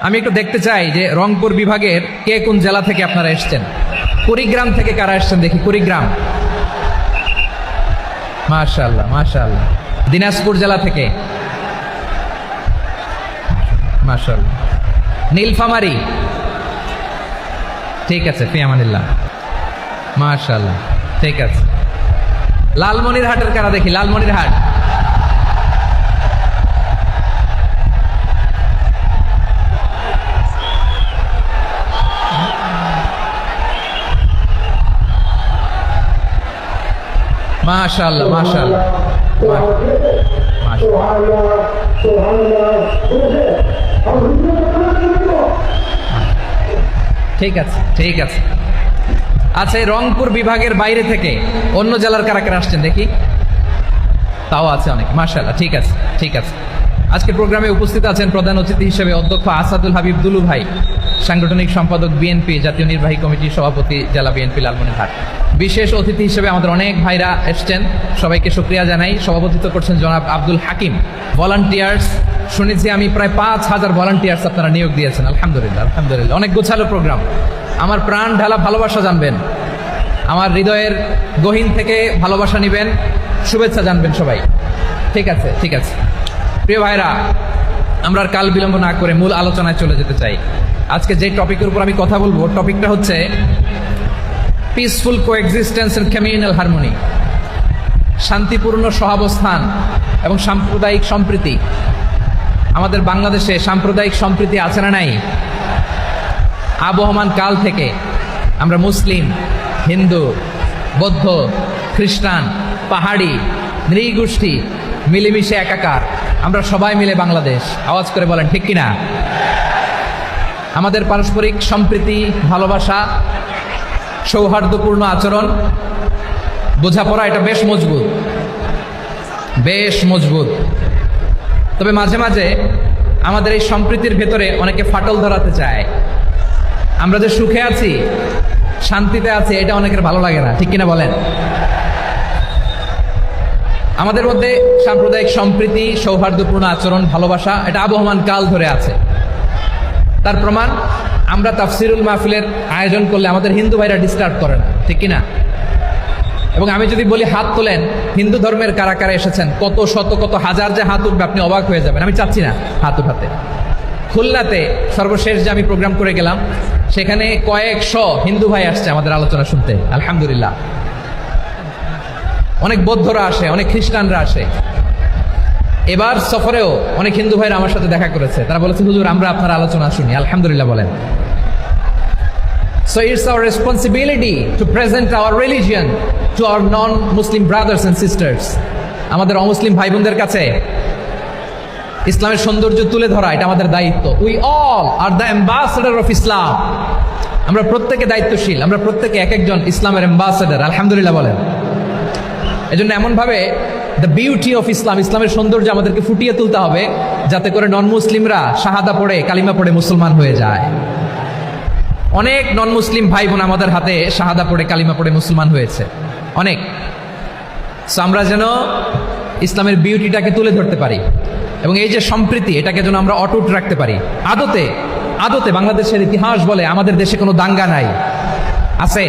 আমি একটু দেখতে চাই যে রংপুর বিভাগের কে কোন জেলা থেকে আপনারা এসেছেন। কুড়িগ্রাম থেকে কারা এসেছেন দেখি, কুড়িগ্রাম। মাশাআল্লাহ মাশাআল্লাহ। দিনাজপুর জেলা থেকে মাশাআল্লাহ। নীলফামারী, ঠিক আছে, ফি আমানিল্লাহ, মাশাআল্লাহ, ঠিক আছে। লালমনিরহাটের কারা দেখি, লালমনিরহাট। মাশাআল্লাহ মাশাআল্লাহ ঠিক আছে ঠিক আছে। আচ্ছা, এই রংপুর বিভাগের বাইরে থেকে অন্য জেলার কারা কারা আসছেন দেখি, তাও আছে অনেক, মাশাআল্লাহ, ঠিক আছে ঠিক আছে। আজকের প্রোগ্রামে উপস্থিত আছেন প্রধান অতিথি হিসেবে অধ্যক্ষ আসাদুল হাবিব দুলু ভাই, সাংগঠনিক সম্পাদক বিএনপি, জাতীয় নির্বাহী কমিটির সভাপতি জেলা বিএনপি লালমনিরহাট। বিশেষ অতিথি হিসেবে আমাদের অনেক ভাইরা এসছেন, সবাইকে শুকরিয়া জানাই। সভাপতিত্ব করছেন জনাব আব্দুল হাকিম। ভলান্টিয়ার্স শুনেছি আমি প্রায় 5,000 ভলান্টিয়ার্স আপনারা নিয়োগ দিয়েছেন, আলহামদুলিল্লাহ আলহামদুলিল্লাহ। অনেক গোছালো প্রোগ্রাম। আমার প্রাণ ঢালা ভালোবাসা জানবেন, আমার হৃদয়ের গহীন থেকে ভালোবাসা নিবেন, শুভেচ্ছা জানবেন সবাই, ঠিক আছে ঠিক আছে। প্রিয় ভাইরা, আমরা আর কাল বিলম্ব না করে মূল আলোচনায় চলে যেতে চাই। আজকে যে টপিকের উপর আমি কথা বলবো, টপিকটা হচ্ছে peaceful coexistence and communal harmony, শান্তিপূর্ণ সহাবস্থান এবং সাম্প্রদায়িক সম্প্রীতি। আমাদের বাংলাদেশে সাম্প্রদায়িক সম্প্রীতি আছে না নাই? আবহমান কাল থেকে আমরা মুসলিম, হিন্দু, বৌদ্ধ, খ্রিস্টান, পাহাড়ি, নৃগোষ্ঠী মিলেমিশে একাকার, আমরা সবাই মিলে বাংলাদেশ। আওয়াজ করে বলেন ঠিক কিনা? আমাদের পারস্পরিক সম্প্রীতি, ভালোবাসা, সৌহার্দ্যপূর্ণ আচরণ, বোঝাপড়া, এটা বেশ মজবুত, বেশ মজবুত। তবে মাঝে মাঝে আমাদের এই সম্প্রীতির ভেতরে অনেকে ফাটল ধরাতে চায়। আমরা যে সুখে আছি, শান্তিতে আছি, এটা অনেকের ভালো লাগে না, ঠিক কিনা বলেন? আমাদের মধ্যে সাম্প্রদায়িক সম্প্রীতি, সৌহার্দ্যপূর্ণ আচরণ, ভালোবাসা, এটা আবহমান কাল ধরে আছে। তার প্রমাণ, আমরা তাফসিরুল মাহফিলের আয়োজন করলে আমাদের হিন্দু ভাইরা ডিস্টার্ব করে না, ঠিক কিনা? এবং আমি যদি বলি হাত তোলেন, হিন্দু ধর্মের কারা কারা এসেছেন, কত শত কত হাজার যে হাত উঠবে, আপনি অবাক হয়ে যাবেন। আমি চাচ্ছি না হাত উঠাতে। খুলনাতে সর্বশেষ যে আমি প্রোগ্রাম করে গেলাম, সেখানে কয়েকশো হিন্দু ভাই আসছে আমাদের আলোচনা শুনতে, আলহামদুলিল্লাহ। অনেক বৌদ্ধরা আসে, অনেক খ্রিস্টানরা আসে। এবার সফরেও অনেক হিন্দু ভাইরা আমার সাথে দেখা করেছে, তারা বলেছে হুজুর আমরা আপনার আলোচনা শুনি, আলহামদুলিল্লাহ বলেন। So it's our responsibility to present our religion to our non-Muslim brothers and sisters. আমাদের অমুসলিম ভাই বোনদের কাছে ইসলামের সৌন্দর্য তুলে ধরা, এটা আমাদের দায়িত্ব। We all are the ambassador of Islam. আমরা প্রত্যেকে দায়িত্বশীল, আমরা প্রত্যেকে এক একজন ইসলামের অ্যাম্বাসেডর, আলহামদুলিল্লাহ বলেন। এজন্য এমনভাবে দ্য বিউটি অফ ইসলাম, ইসলামের সৌন্দর্য আমাদেরকে ফুটিয়ে তুলতে হবে, যাতে করে নন মুসলিমরা শাহাদা পড়ে, কালিমা পড়ে মুসলমান হয়ে যায়। অনেক নন মুসলিম ভাই বোন আমাদের হাতে শাহাদা পড়ে, কালিমা পড়ে মুসলমান হয়েছে, অনেক। সো আমরা যেন ইসলামের বিউটিটাকে তুলে ধরতে পারি এবং এই যে সম্প্রীতি, এটাকে যেন আমরা অটুট রাখতে পারি। আদতে আদতে বাংলাদেশের ইতিহাস বলে আমাদের দেশে কোনো দাঙ্গা নাই, আছে?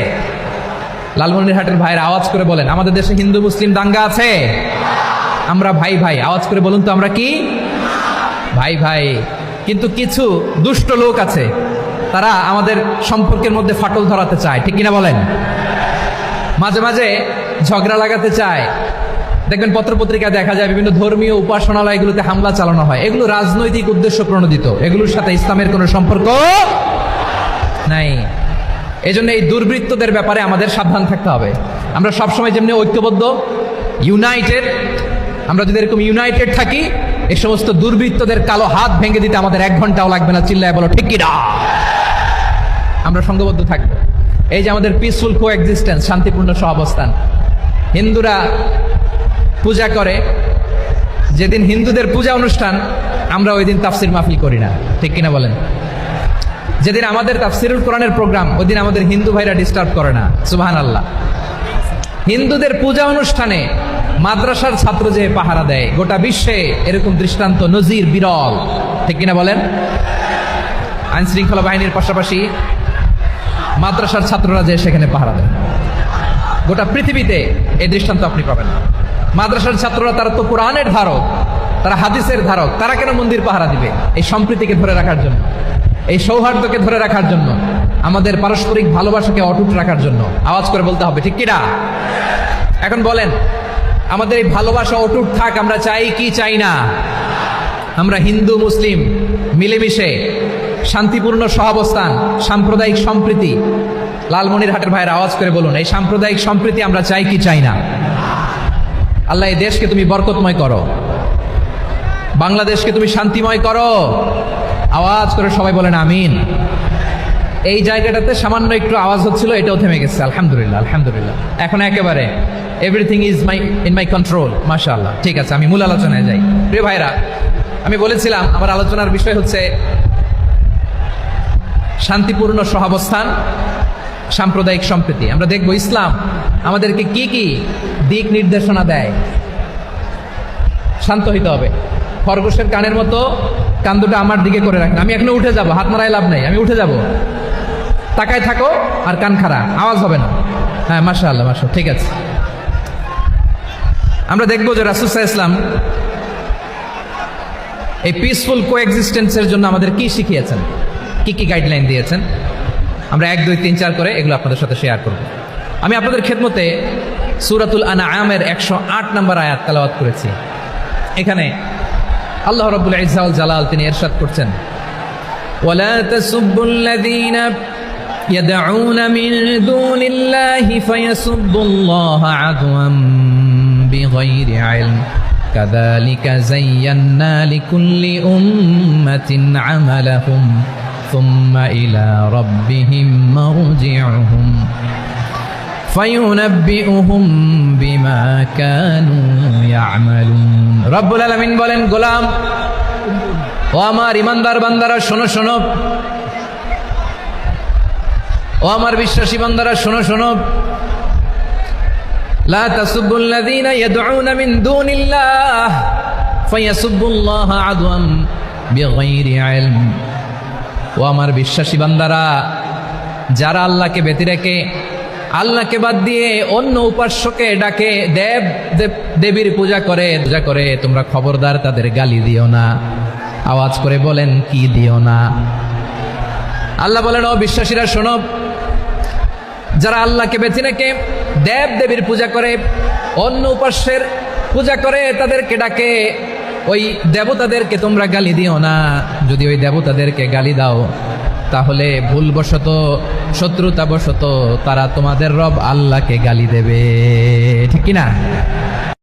লালমনিরহাটের ভাইয়ের আওয়াজ করে বলেন, আমাদের দেশে হিন্দু মুসলিম দাঙ্গা আছে? আমরা ভাই ভাই, আওয়াজ করে বলুন তো আমরা কি ভাই ভাই। কিন্তু কিছু দুষ্ট লোক আছে, তারা আমাদের সম্পর্কের মধ্যে ফাটল ধরাতে চায়, ঠিক কিনা বলেন? মাঝে মাঝে ঝগড়া লাগাতে চায়। দেখবেন পত্রপত্রিকায় দেখা যায় বিভিন্ন ধর্মীয় উপাসনালয়গুলোতে হামলা চালানো হয়। এগুলো রাজনৈতিক উদ্দেশ্য প্রণোদিত, এগুলোর সাথে ইসলামের কোনো সম্পর্ক নাই। এজন্য এই দুর্বৃত্তদের ব্যাপারে আমাদের সাবধান থাকতে হবে। আমরা সবসময় যেমনি ঐক্যবদ্ধ, ইউনাইটেড, আমরা যদি এরকম ইউনাইটেড থাকি, এই সমস্ত দুর্বৃত্তদের কালো হাত ভেঙে দিতে আমাদের 1 ঘন্টাও লাগবে না। চিল্লায় বলো ঠিক কিনা? আমরা সংঘবদ্ধ থাকবো। এই যে আমাদের পিসফুল কোএক্সিস্টেন্স, শান্তিপূর্ণ সহাবস্থান। হিন্দুরা পূজা করে, যেদিন হিন্দুদের পূজা অনুষ্ঠান, আমরা ওই দিন তাফসির মাহফিল করি না, ঠিক কিনা বলেন? যেদিন আমাদের তাফসিরুল কোরআনের প্রোগ্রাম, ওই দিন আমাদের হিন্দু ভাইরা ডিস্টার্ব করে না, সুবহানাল্লাহ। হিন্দুদের পূজা অনুষ্ঠানে মাদ্রাসার ছাত্র যে পাহারা দেয়, গোটা বিশ্বে এরকম দৃষ্টান্ত, নজির বিরল, ঠিক কিনা বলেন? আইন শৃঙ্খলা বাহিনীর পাশাপাশি মাদ্রাসার ছাত্ররা যে সেখানে পাহারা দেয়। গোটা পৃথিবীতে এই দৃষ্টান্ত আপনি পাবেন না। মাদ্রাসার ছাত্ররা তারা তো কোরআনের ধারক, তারা হাদিসের ধারক, তারা কেন মন্দির পাহারা দিবে? এই সম্প্রীতিকে ধরে রাখার জন্য, এই সৌহার্দ্যকে ধরে রাখার জন্য, আমাদের পারস্পরিক ভালোবাসাকে অটুট রাখার জন্য। আওয়াজ করে বলতে হবে, ঠিক কিনা? এখন বলেন, আমাদের এই ভালোবাসা অটুট থাক আমরা চাই কি চাই না? আমরা হিন্দু মুসলিম মিলেমিশে শান্তিপূর্ণ সহাবস্থান, সাম্প্রদায়িক সম্প্রীতি, লালমনিরহাটের ভাইয়ের আওয়াজ করে বলুন, এই সাম্প্রদায়িক সম্প্রীতি আমরা চাই কি চাই না? আল্লাহ এই দেশকে তুমি বরকতময় করো, বাংলাদেশকে তুমি শান্তিময় করো। আওয়াজ করে সবাই বলেন আমিন। এই জায়গাটাতে সামান্য একটু আওয়াজ হচ্ছিল, এটাও থেমে গেছে। আলহামদুলিল্লাহ, আলহামদুলিল্লাহ। এখন একেবারে everything is in my control. মাশাআল্লাহ। ঠিক আছে, আমি মূল আলোচনায় যাই। প্রিয় ভাইরা, আমি বলেছিলাম আমার আলোচনার বিষয় হচ্ছে শান্তিপূর্ণ সহাবস্থান, সাম্প্রদায়িক সম্প্রীতি। আমরা দেখব ইসলাম আমাদেরকে কি কি দিক নির্দেশনা দেয়। শান্ত হইতে হবে। খরগোশের কানের মতো কান দুটো আমার দিকে করে রাখেন। আমি এখনো উঠে যাব, হাত মারাই লাভ নেই, আমি উঠে যাব। তাকায় থাকো আর কান খাড়া, আওয়াজ হবে না। হ্যাঁ, মাশাআল্লাহ, মাশাআল্লাহ। ঠিক আছে, আমরা দেখবো যে রাসূল সাল্লাল্লাহু আলাইহি ওয়াসাল্লাম এই পিসফুল কোএক্সিস্টেন্সের জন্য আমাদের কি শিখিয়েছেন, কি কি গাইডলাইন দিয়েছেন। আমরা 1, 2, 3, 4 করে এগুলো আপনাদের সাথে শেয়ার করব। আমি আপনাদের খেদমতে সূরাতুল আনআমের 108 নম্বর আয়াত তেলাওয়াত করেছি। এখানে আল্লাহ রাব্বুল ইজ্জা ওয়াল জালাল তিনি ইরশাদ করছেন, ওয়ালা তাসুব্বুল্লাযীনা ইয়াদউনা মিন দুনিল্লাহি ফায়াসুব্বুল্লাহা আদওয়াম বিগাইরি ইলম কাযালিকা যায়্যান্না লিকুল্লি উম্মাতিন আমালাহুম সুম্মা ইলা রাব্বিহিম মারজিউহুম ফায়ুনাব্বিউহুম বিমা কানু ইয়ামালুন। রব্বুল আলামিন বলেন, গোলাম ও আমার ইমানদার বান্দারা শোনো শোনো, ও আমার বিশ্বাসী বান্দারা শোনো শোনো। লা তাসুব্বুল্লাযীনা ইয়াদউনা মিন দুনিল্লাহ ফায়াসুব্বুল্লাহা আদওয়াম বিগাইরি ইলম। ও আমার বিশ্বাসী বান্দারা, যারা আল্লাহকে ব্যতি রেখে, আল্লাহকে বাদ দিয়ে অন্য উপাস্যকে ডাকে, দেবীর পূজা করে, তোমরা খবরদার তাদের গালি দিও না। আওয়াজ করে বলেন, কি দিও না? আল্লাহ বলেন, ও বিশ্বাসীরা শোনো, যারা আল্লাহকে বেছে রেখে দেবীর পূজা করে, অন্য উপাস্যের পূজা করে, তাদেরকে ডাকে, ওই দেবতাদেরকে তোমরা গালি দিও না। যদি ওই দেবতাদেরকে গালি দাও তাহলে ভুলবশত, শত্রুতাবশত তারা তোমাদের রব আল্লাহকে গালি দেবে, ঠিক কিনা?